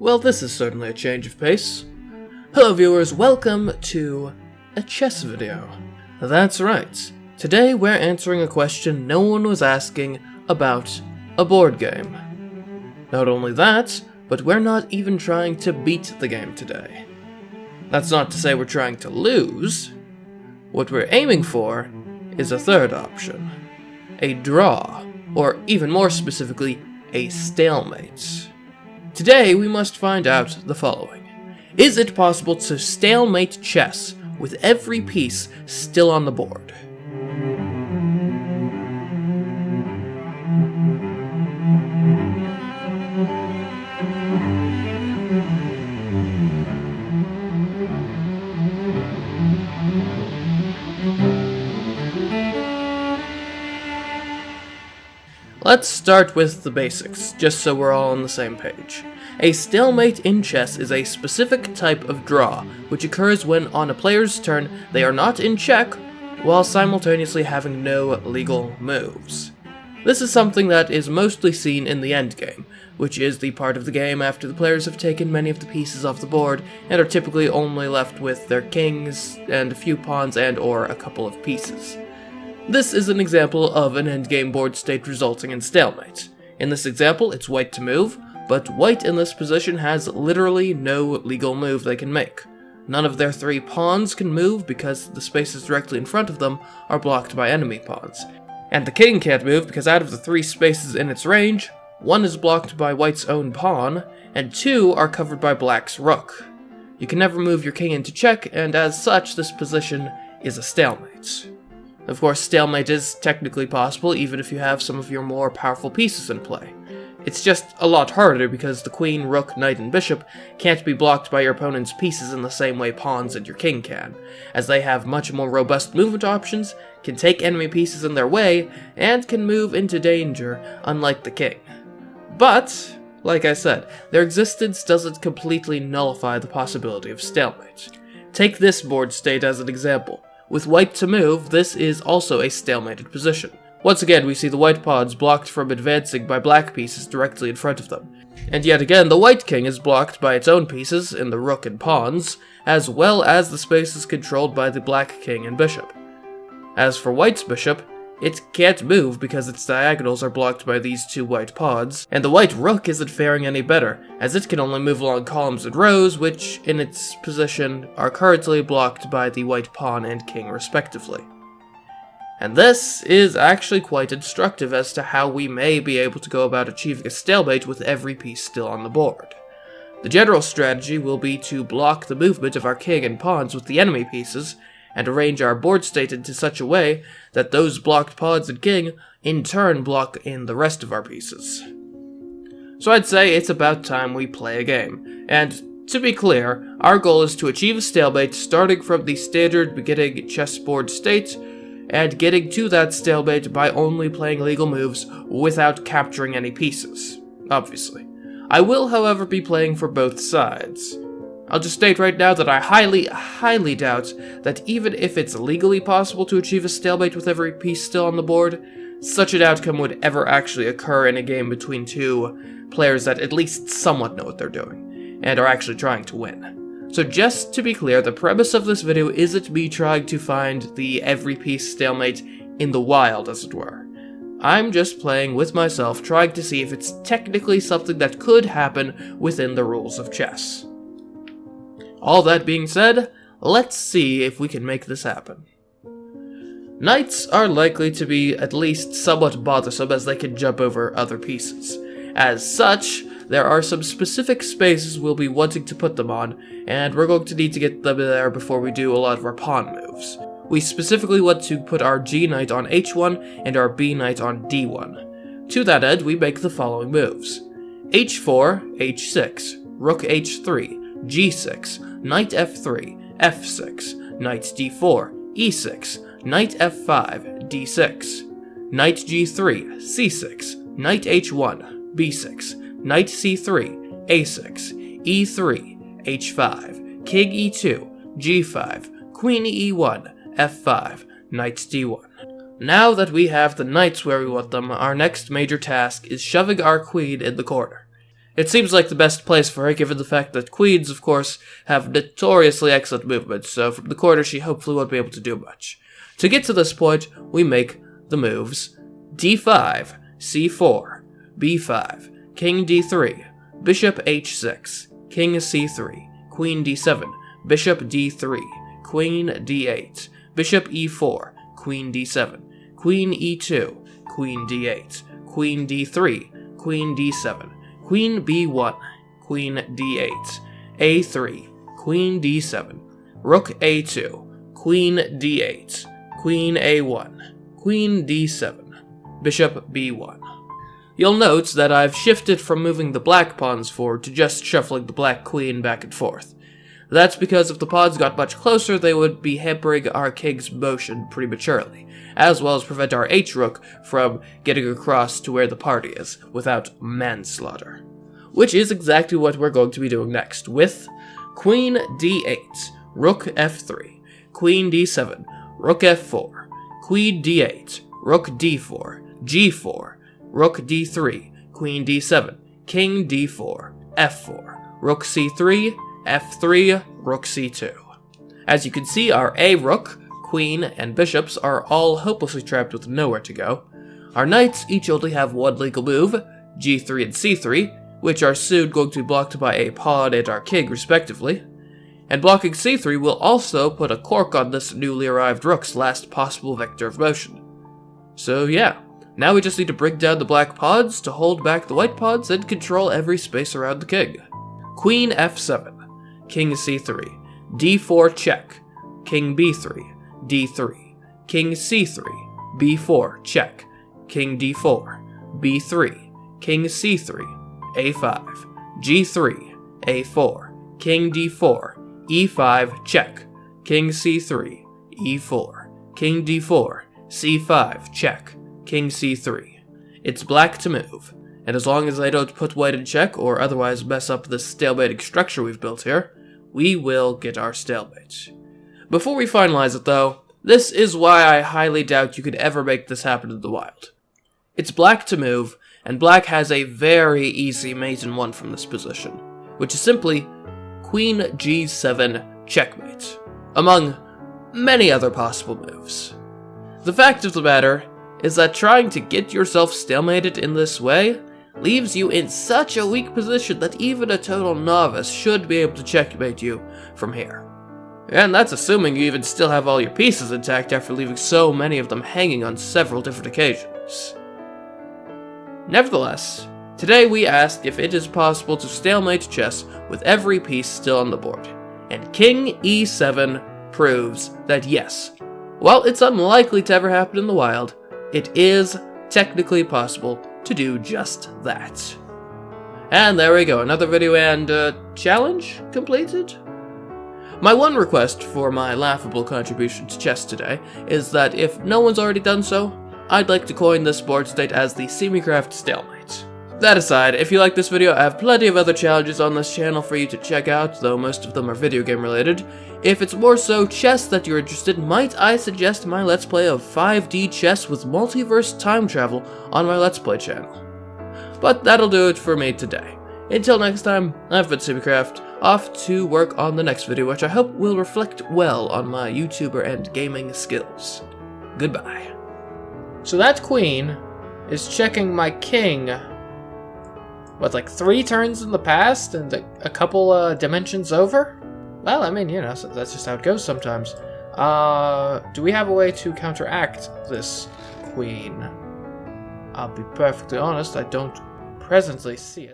Well, this is certainly a change of pace. Hello viewers, welcome to a chess video. That's right, today we're answering a question no one was asking about a board game. Not only that, but we're not even trying to beat the game today. That's not to say we're trying to lose. What we're aiming for is a third option. A draw, or even more specifically, a stalemate. Today we must find out the following. Is it possible to stalemate chess with every piece still on the board? Let's start with the basics, just so we're all on the same page. A stalemate in chess is a specific type of draw, which occurs when on a player's turn they are not in check, while simultaneously having no legal moves. This is something that is mostly seen in the endgame, which is the part of the game after the players have taken many of the pieces off the board and are typically only left with their kings and a few pawns and/or a couple of pieces. This is an example of an endgame board state resulting in stalemate. In this example, it's white to move, but white in this position has literally no legal move they can make. None of their three pawns can move because the spaces directly in front of them are blocked by enemy pawns. And the king can't move because out of the three spaces in its range, one is blocked by white's own pawn, and two are covered by black's rook. You can never move your king into check, and as such, this position is a stalemate. Of course, stalemate is technically possible even if you have some of your more powerful pieces in play. It's just a lot harder because the queen, rook, knight, and bishop can't be blocked by your opponent's pieces in the same way pawns and your king can, as they have much more robust movement options, can take enemy pieces in their way, and can move into danger, unlike the king. But, like I said, their existence doesn't completely nullify the possibility of stalemate. Take this board state as an example. With white to move, this is also a stalemated position. Once again, we see the white pawns blocked from advancing by black pieces directly in front of them. And yet again, the white king is blocked by its own pieces in the rook and pawns, as well as the spaces controlled by the black king and bishop. As for white's bishop, it can't move because its diagonals are blocked by these two white pawns, and the white rook isn't faring any better, as it can only move along columns and rows, which, in its position, are currently blocked by the white pawn and king respectively. And this is actually quite instructive as to how we may be able to go about achieving a stalemate with every piece still on the board. The general strategy will be to block the movement of our king and pawns with the enemy pieces, and arrange our board state into such a way that those blocked pawns and king in turn block in the rest of our pieces. So I'd say it's about time we play a game, and to be clear, our goal is to achieve a stalemate starting from the standard beginning chessboard state, and getting to that stalemate by only playing legal moves without capturing any pieces, obviously. I will, however, be playing for both sides. I'll just state right now that I highly doubt that even if it's legally possible to achieve a stalemate with every piece still on the board, such an outcome would ever actually occur in a game between two players that at least somewhat know what they're doing, and are actually trying to win. So just to be clear, the premise of this video isn't me trying to find the every piece stalemate in the wild, as it were. I'm just playing with myself, trying to see if it's technically something that could happen within the rules of chess. All that being said, let's see if we can make this happen. Knights are likely to be at least somewhat bothersome as they can jump over other pieces. As such, there are some specific spaces we'll be wanting to put them on, and we're going to need to get them there before we do a lot of our pawn moves. We specifically want to put our G knight on H1 and our B knight on D1. To that end, we make the following moves. H4, H6, Rook H3, G6, Knight F3, F6, Knight D4, E6, Knight F5, D6, Knight G3, C6, Knight H1, B6, Knight C3, A6, E3, H5, King E2, G5, Queen E1, F5, Knight D1. Now that we have the knights where we want them, our next major task is shoving our queen in the corner. It seems like the best place for her, given the fact that queens, of course, have notoriously excellent movement, so from the corner she hopefully won't be able to do much. To get to this point, we make the moves d5, c4, b5, king d3, bishop h6, king c3, queen d7, bishop d3, queen d8, bishop e4, queen d7, queen e2, queen d8, queen d3, queen d7, queen b1, queen d8, a3, queen d7, rook a2, queen d8, queen a1, queen d7, bishop b1. You'll note that I've shifted from moving the black pawns forward to just shuffling the black queen back and forth. That's because if the pawns got much closer, they would be hampering our king's motion prematurely, as well as prevent our h-rook from getting across to where the party is, without manslaughter. Which is exactly what we're going to be doing next, with queen d8, rook f3, queen d7, rook f4, queen d8, rook d4, g4, rook d3, queen d7, king d4, f4, rook c3, f3, rook c2. As you can see, our a-rook, queen, and bishops are all hopelessly trapped with nowhere to go. Our knights each only have one legal move, g3 and c3, which are soon going to be blocked by a pawn and our king respectively. And blocking c3 will also put a cork on this newly arrived rook's last possible vector of motion. So yeah, now we just need to bring down the black pawns to hold back the white pawns and control every space around the king. Queen f7, king c3, d4 check, king b3, d3, king c3, b4 check, king d4, b3, king c3, a5, g3, a4, king d4, e5 check, king c3, e4, king d4, c5 check, king c3. It's black to move, and as long as I don't put white in check or otherwise mess up this stalemating structure we've built here, we will get our stalemate. Before we finalize it though, this is why I highly doubt you could ever make this happen in the wild. It's black to move, and black has a very easy mate in one from this position, which is simply queen g7 checkmate, among many other possible moves. The fact of the matter is that trying to get yourself stalemated in this way leaves you in such a weak position that even a total novice should be able to checkmate you from here. And that's assuming you even still have all your pieces intact after leaving so many of them hanging on several different occasions. Nevertheless, today we asked if it is possible to stalemate chess with every piece still on the board, and King e7 proves that yes, while it's unlikely to ever happen in the wild, it is technically possible to do just that. And there we go, another video and challenge completed? My one request for my laughable contribution to chess today is that if no one's already done so, I'd like to coin this board state as the CMeeCraft Stalemate. That aside, if you like this video, I have plenty of other challenges on this channel for you to check out, though most of them are video game related. If it's more so chess that you're interested, might I suggest my Let's Play of 5D chess with multiverse time travel on my Let's Play channel. But that'll do it for me today. Until next time, I've been CMeeCraft, off to work on the next video, which I hope will reflect well on my YouTuber and gaming skills. Goodbye. So that queen is checking my king, what, like 3 turns in the past and a couple dimensions over? Well, I mean, you know, so that's just how it goes sometimes. Do we have a way to counteract this queen? I'll be perfectly honest, I don't presently see it.